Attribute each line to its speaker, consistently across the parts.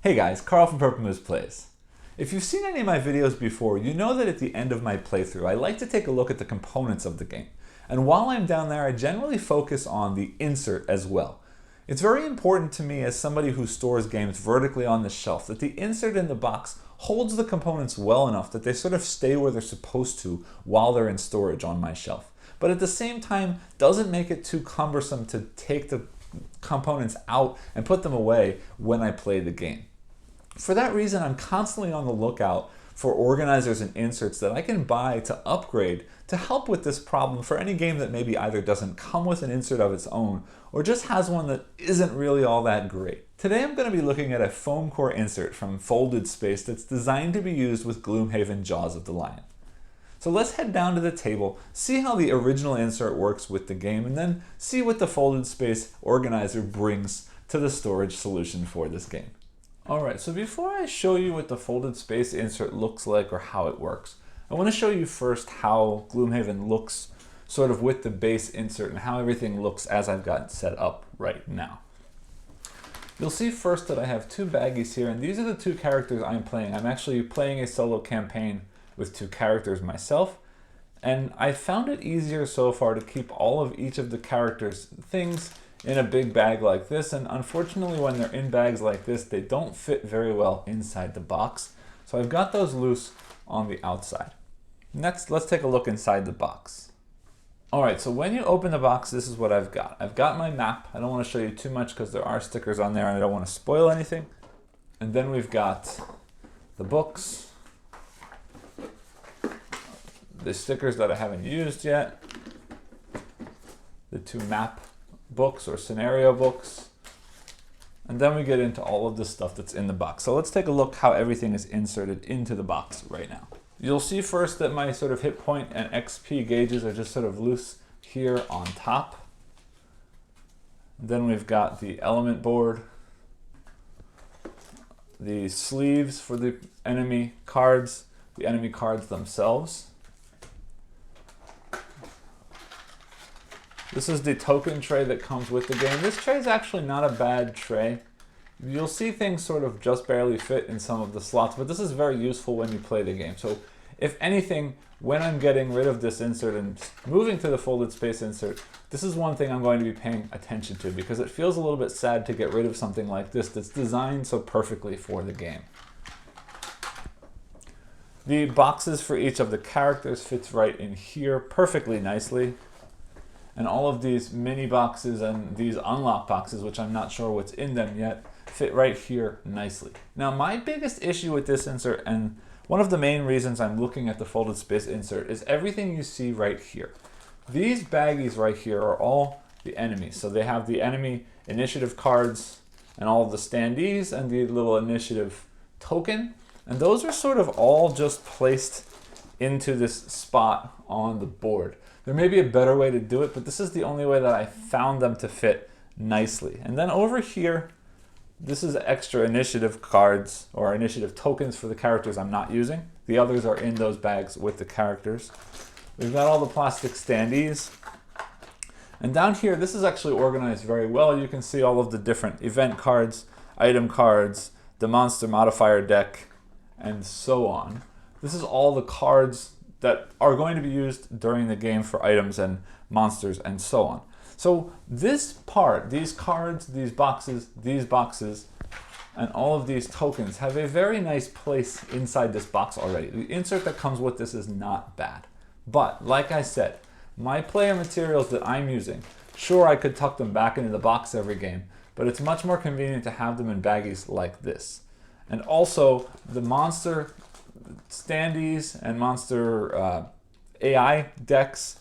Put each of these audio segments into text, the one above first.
Speaker 1: Hey guys, Carl from Purple Moose Plays. If you've seen any of my videos before, you know that at the end of my playthrough, I like to take a look at the components of the game. And while I'm down there, I generally focus on the insert as well. It's very important to me as somebody who stores games vertically on the shelf that the insert in the box holds the components well enough that they sort of stay where they're supposed to while they're in storage on my shelf. But at the same time, doesn't make it too cumbersome to take the components out and put them away when I play the game. For that reason, I'm constantly on the lookout for organizers and inserts that I can buy to upgrade to help with this problem for any game that maybe either doesn't come with an insert of its own or just has one that isn't really all that great. Today I'm going to be looking at a foam core insert from Folded Space that's designed to be used with Gloomhaven Jaws of the Lion. So let's head down to the table, see how the original insert works with the game, and then see what the Folded Space organizer brings to the storage solution for this game. Alright, so before I show you what the Folded Space insert looks like or how it works, I want to show you first how Gloomhaven looks sort of with the base insert and how everything looks as I've got it set up right now. You'll see first that I have two baggies here, and these are the two characters I'm playing. I'm actually playing a solo campaign with two characters myself, and I found it easier so far to keep all of each of the characters' things in a big bag like this, and unfortunately when they're in bags like this, they don't fit very well inside the box. So I've got those loose on the outside. Next, let's take a look inside the box. Alright, so when you open the box, this is what I've got. I've got my map. I don't want to show you too much because there are stickers on there and I don't want to spoil anything. And then we've got the books, the stickers that I haven't used yet, the two map books or scenario books, and then we get into all of the stuff that's in the box. So let's take a look how everything is inserted into the box right now. You'll see first that my sort of hit point and XP gauges are just sort of loose here on top. Then we've got the element board, the sleeves for the enemy cards themselves. This is the token tray that comes with the game. This tray is actually not a bad tray. You'll see things sort of just barely fit in some of the slots, but this is very useful when you play the game. So if anything, when I'm getting rid of this insert and moving to the Folded Space insert, this is one thing I'm going to be paying attention to because it feels a little bit sad to get rid of something like this that's designed so perfectly for the game. The boxes for each of the characters fits right in here perfectly nicely. And all of these mini boxes and these unlock boxes, which I'm not sure what's in them yet, fit right here nicely. Now my biggest issue with this insert, and one of the main reasons I'm looking at the Folded Space insert, is everything you see right here. These baggies right here are all the enemies. So they have the enemy initiative cards and all of the standees and the little initiative token. And those are sort of all just placed into this spot on the board. There may be a better way to do it, but this is the only way that I found them to fit nicely. And then over here, this is extra initiative cards or initiative tokens for the characters I'm not using. The others are in those bags with the characters. We've got all the plastic standees. And down here, this is actually organized very well. You can see all of the different event cards, item cards, the monster modifier deck, and so on. This is all the cards that are going to be used during the game for items and monsters and so on. So this part, these cards, these boxes, and all of these tokens have a very nice place inside this box already. The insert that comes with this is not bad. But like I said, my player materials that I'm using, sure I could tuck them back into the box every game, but it's much more convenient to have them in baggies like this. And also the monster standees and monster AI decks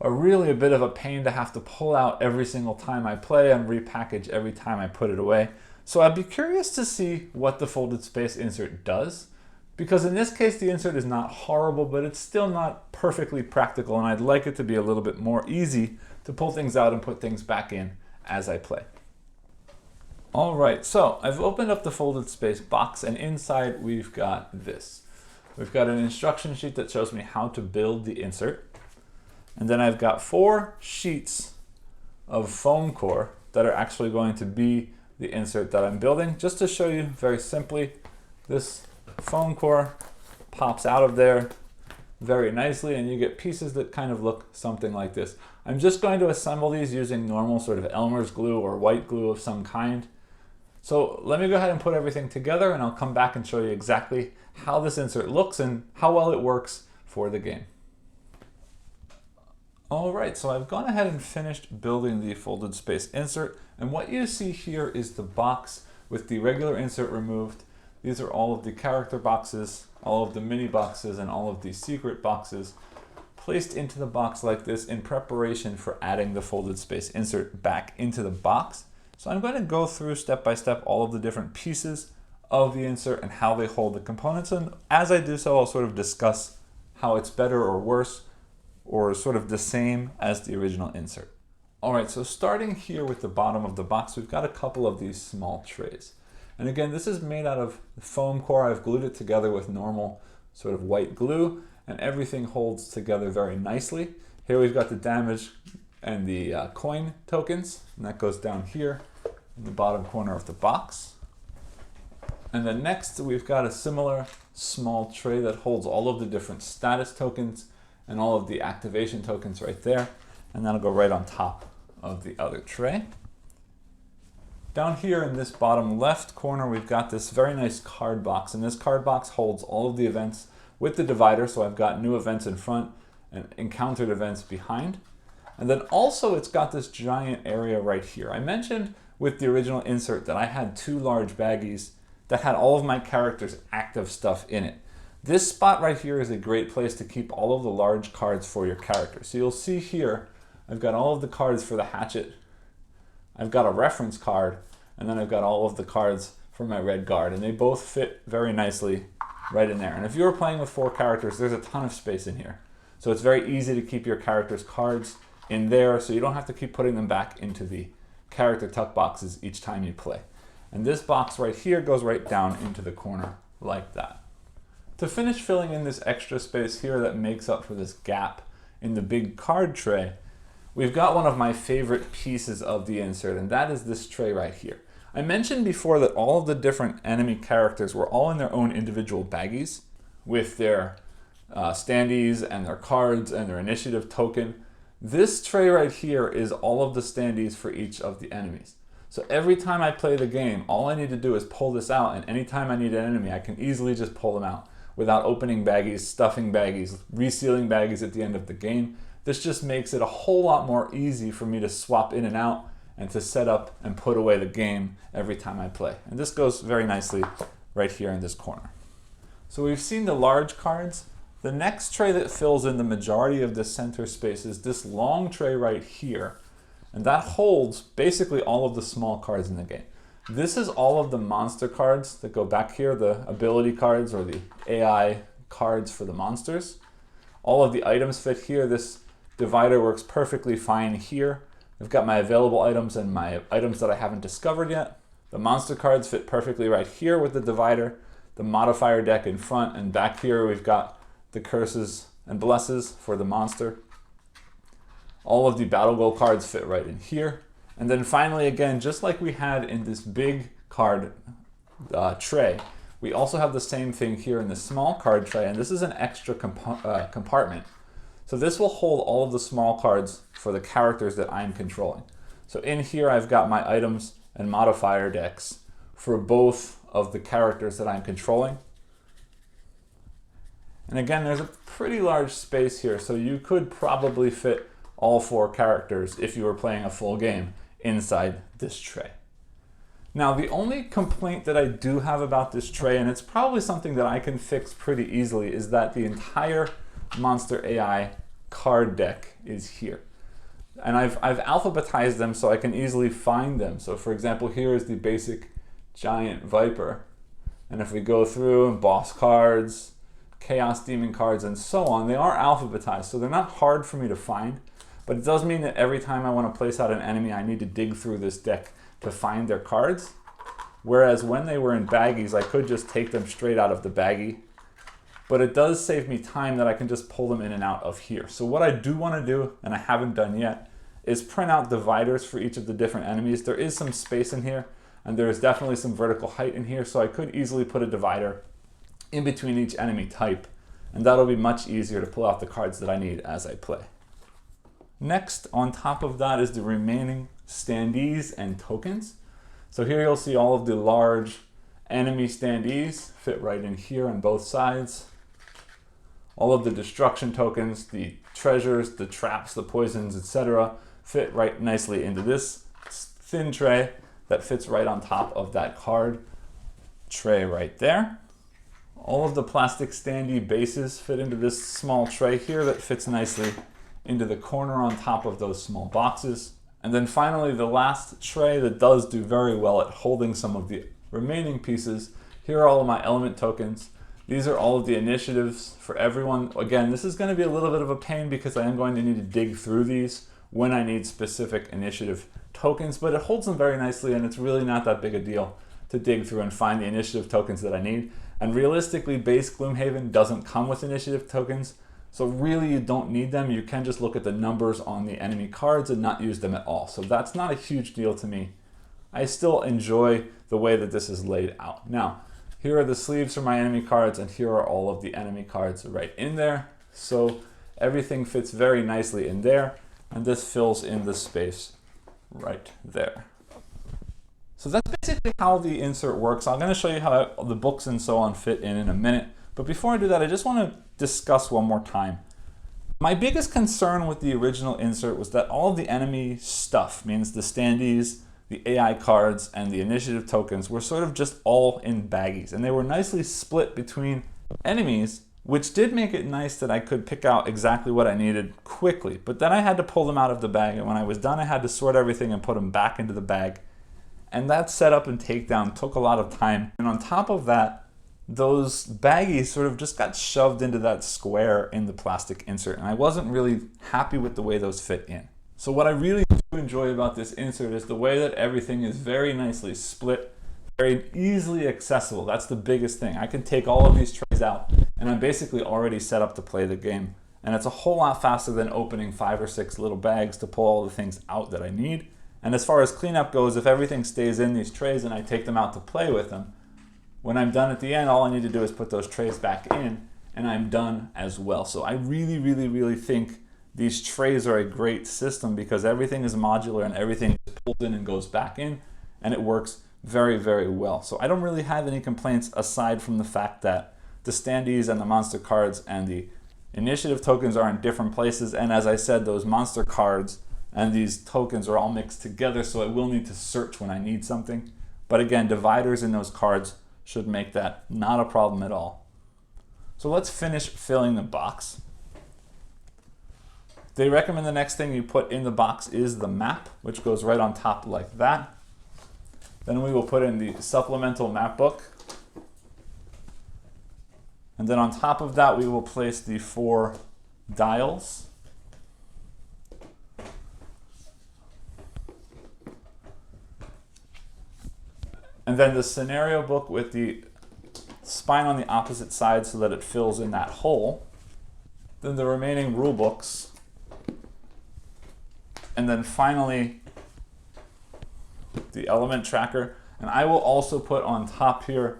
Speaker 1: are really a bit of a pain to have to pull out every single time I play and repackage every time I put it away. So I'd be curious to see what the Folded Space insert does, because in this case the insert is not horrible, but it's still not perfectly practical, and I'd like it to be a little bit more easy to pull things out and put things back in as I play. Alright, so I've opened up the Folded Space box, and inside we've got this. We've got an instruction sheet that shows me how to build the insert. And then I've got 4 sheets of foam core that are actually going to be the insert that I'm building. Just to show you very simply, this foam core pops out of there very nicely, and you get pieces that kind of look something like this. I'm just going to assemble these using normal sort of Elmer's glue or white glue of some kind. So let me go ahead and put everything together, and I'll come back and show you exactly how this insert looks and how well it works for the game. All right, so I've gone ahead and finished building the folded space insert, and what you see here is the box with the regular insert removed. These are all of the character boxes, all of the mini boxes, and all of the secret boxes placed into the box like this in preparation for adding the folded space insert back into the box. So I'm going to go through step by step all of the different pieces of the insert and how they hold the components, and as I do so, I'll sort of discuss how it's better or worse or sort of the same as the original insert. All right, so starting here with the bottom of the box, we've got a couple of these small trays. And again, this is made out of foam core. I've glued it together with normal sort of white glue, and everything holds together very nicely. Here we've got the damage and the coin tokens, and that goes down here in the bottom corner of the box. And then next we've got a similar small tray that holds all of the different status tokens and all of the activation tokens right there, and that'll go right on top of the other tray. Down here in this bottom left corner, we've got this very nice card box, and this card box holds all of the events with the divider, so I've got new events in front and encountered events behind. And then also it's got this giant area right here. I mentioned with the original insert that I had two large baggies that had all of my characters' active stuff in it. This spot right here is a great place to keep all of the large cards for your character. So you'll see here, I've got all of the cards for the hatchet, I've got a reference card, and then I've got all of the cards for my red guard, and they both fit very nicely right in there. And if you were playing with 4 characters, there's a ton of space in here. So it's very easy to keep your character's cards in there, so you don't have to keep putting them back into the character tuck boxes each time you play. And this box right here goes right down into the corner like that. To finish filling in this extra space here that makes up for this gap in the big card tray, we've got one of my favorite pieces of the insert, and that is this tray right here. I mentioned before that all of the different enemy characters were all in their own individual baggies with their standees and their cards and their initiative token. This tray right here is all of the standees for each of the enemies. So every time I play the game, all I need to do is pull this out, and anytime I need an enemy, I can easily just pull them out without opening baggies, stuffing baggies, resealing baggies at the end of the game. This just makes it a whole lot more easy for me to swap in and out and to set up and put away the game every time I play. And this goes very nicely right here in this corner. So we've seen the large cards. The next tray that fills in the majority of the center space is this long tray right here. And that holds basically all of the small cards in the game. This is all of the monster cards that go back here, the ability cards or the AI cards for the monsters. All of the items fit here. This divider works perfectly fine here. I've got my available items and my items that I haven't discovered yet. The monster cards fit perfectly right here with the divider. The modifier deck in front, and back here we've got the curses and blesses for the monster. All of the battle goal cards fit right in here. And then finally, again, just like we had in this big card tray, we also have the same thing here in the small card tray, and this is an extra compartment. So this will hold all of the small cards for the characters that I'm controlling. So in here I've got my items and modifier decks for both of the characters that I'm controlling. And again, there's a pretty large space here, so you could probably fit all 4 characters if you were playing a full game inside this tray. Now, the only complaint that I do have about this tray, and it's probably something that I can fix pretty easily, is that the entire Monster AI card deck is here. And I've alphabetized them so I can easily find them. So for example, here is the basic giant viper. And if we go through and boss cards, chaos demon cards, and so on, they are alphabetized, so they're not hard for me to find. But it does mean that every time I want to place out an enemy, I need to dig through this deck to find their cards. Whereas when they were in baggies, I could just take them straight out of the baggie. But it does save me time that I can just pull them in and out of here. So what I do want to do, and I haven't done yet, is print out dividers for each of the different enemies. There is some space in here. and there is definitely some vertical height in here, so I could easily put a divider in between each enemy type, and that'll be much easier to pull out the cards that I need as I play. Next, on top of that is the remaining standees and tokens. So here you'll see all of the large enemy standees fit right in here on both sides. All of the destruction tokens, the treasures, the traps, the poisons, etc. fit right nicely into this thin tray that fits right on top of that card tray right there. All of the plastic standee bases fit into this small tray here that fits nicely into the corner on top of those small boxes. And then finally, the last tray that does do very well at holding some of the remaining pieces. Here are all of my element tokens. These are all of the initiatives for everyone. Again, this is going to be a little bit of a pain because I am going to need to dig through these when I need specific initiative tokens, but it holds them very nicely, and it's really not that big a deal to dig through and find the initiative tokens that I need. And realistically, base Gloomhaven doesn't come with initiative tokens, so really you don't need them. You can just look at the numbers on the enemy cards and not use them at all. So that's not a huge deal to me. I still enjoy the way that this is laid out. Now, here are the sleeves for my enemy cards, and here are all of the enemy cards right in there. So everything fits very nicely in there, and this fills in the space right there. So that's basically how the insert works. I'm going to show you how the books and so on fit in a minute. But before I do that, I just want to discuss one more time. My biggest concern with the original insert was that all of the enemy stuff, means the standees, the AI cards, and the initiative tokens, were sort of just all in baggies. And they were nicely split between enemies, which did make it nice that I could pick out exactly what I needed quickly. But then I had to pull them out of the bag, and when I was done, I had to sort everything and put them back into the bag. And that setup and takedown took a lot of time. And on top of that, those baggies sort of just got shoved into that square in the plastic insert, and I wasn't really happy with the way those fit in. So what I really do enjoy about this insert is the way that everything is very nicely split, very easily accessible. That's the biggest thing. I can take all of these trays out, and I'm basically already set up to play the game. And it's a whole lot faster than opening 5 or 6 little bags to pull all the things out that I need. And as far as cleanup goes, if everything stays in these trays and I take them out to play with them, when I'm done at the end, all I need to do is put those trays back in, and I'm done as well. So I really think these trays are a great system because everything is modular and everything is pulled in and goes back in, and it works very well. So I don't really have any complaints aside from the fact that the standees and the monster cards and the initiative tokens are in different places, and as I said, those monster cards and these tokens are all mixed together, so I will need to search when I need something. But again, dividers in those cards should make that not a problem at all. So let's finish filling the box. They recommend the next thing you put in the box is the map, which goes right on top like that. Then we will put in the supplemental map book. And then on top of that, we will place the 4 dials. And then the scenario book with the spine on the opposite side so that it fills in that hole. Then the remaining rule books. And then finally, the element tracker. And I will also put on top here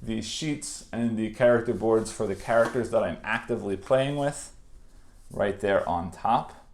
Speaker 1: the sheets and the character boards for the characters that I'm actively playing with, right there on top.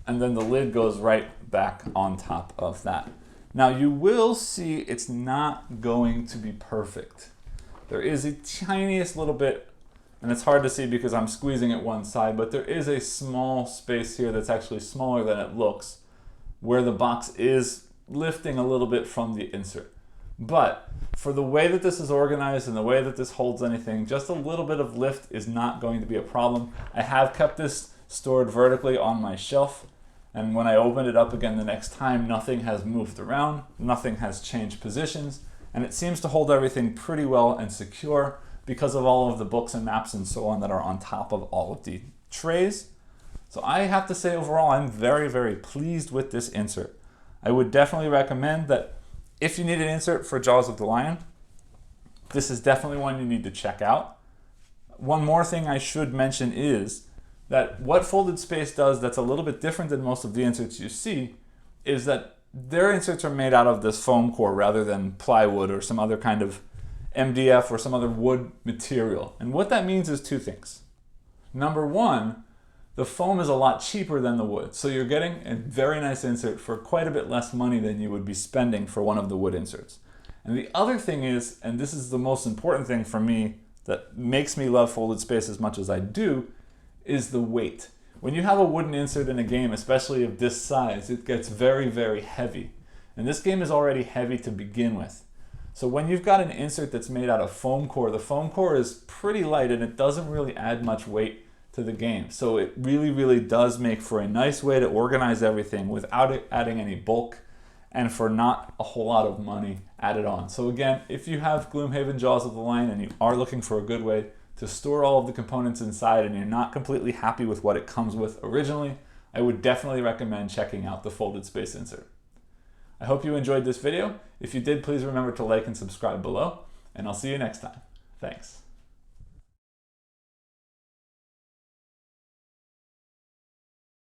Speaker 1: And then the lid goes right back on top of that. Now you will see it's not going to be perfect. There is a tiniest little bit, and it's hard to see because I'm squeezing it one side, but there is a small space here that's actually smaller than it looks, where the box is lifting a little bit from the insert. But for the way that this is organized and the way that this holds anything, just a little bit of lift is not going to be a problem. I have kept this stored vertically on my shelf, and when I open it up again the next time, nothing has moved around, nothing has changed positions, and it seems to hold everything pretty well and secure because of all of the books and maps and so on that are on top of all of the trays. So I have to say overall, I'm very pleased with this insert. I would definitely recommend that if you need an insert for Jaws of the Lion, this is definitely one you need to check out. One more thing I should mention is that what folded space does that's a little bit different than most of the inserts you see is that their inserts are made out of this foam core rather than plywood or some other kind of MDF or some other wood material. And what that means is two things. Number one, the foam is a lot cheaper than the wood, so you're getting a very nice insert for quite a bit less money than you would be spending for one of the wood inserts. And the other thing is, and this is the most important thing for me that makes me love folded space as much as I do, is the weight. When you have a wooden insert in a game, especially of this size, it gets very, very heavy. And this game is already heavy to begin with. So when you've got an insert that's made out of foam core, the foam core is pretty light and it doesn't really add much weight to the game. So it really, really does make for a nice way to organize everything without it adding any bulk and for not a whole lot of money added on. So again, if you have Gloomhaven Jaws of the Lion and you are looking for a good way to store all of the components inside and you're not completely happy with what it comes with originally, I would definitely recommend checking out the folded space insert. I hope you enjoyed this video. If you did, please remember to like and subscribe below, and I'll see you next time. Thanks.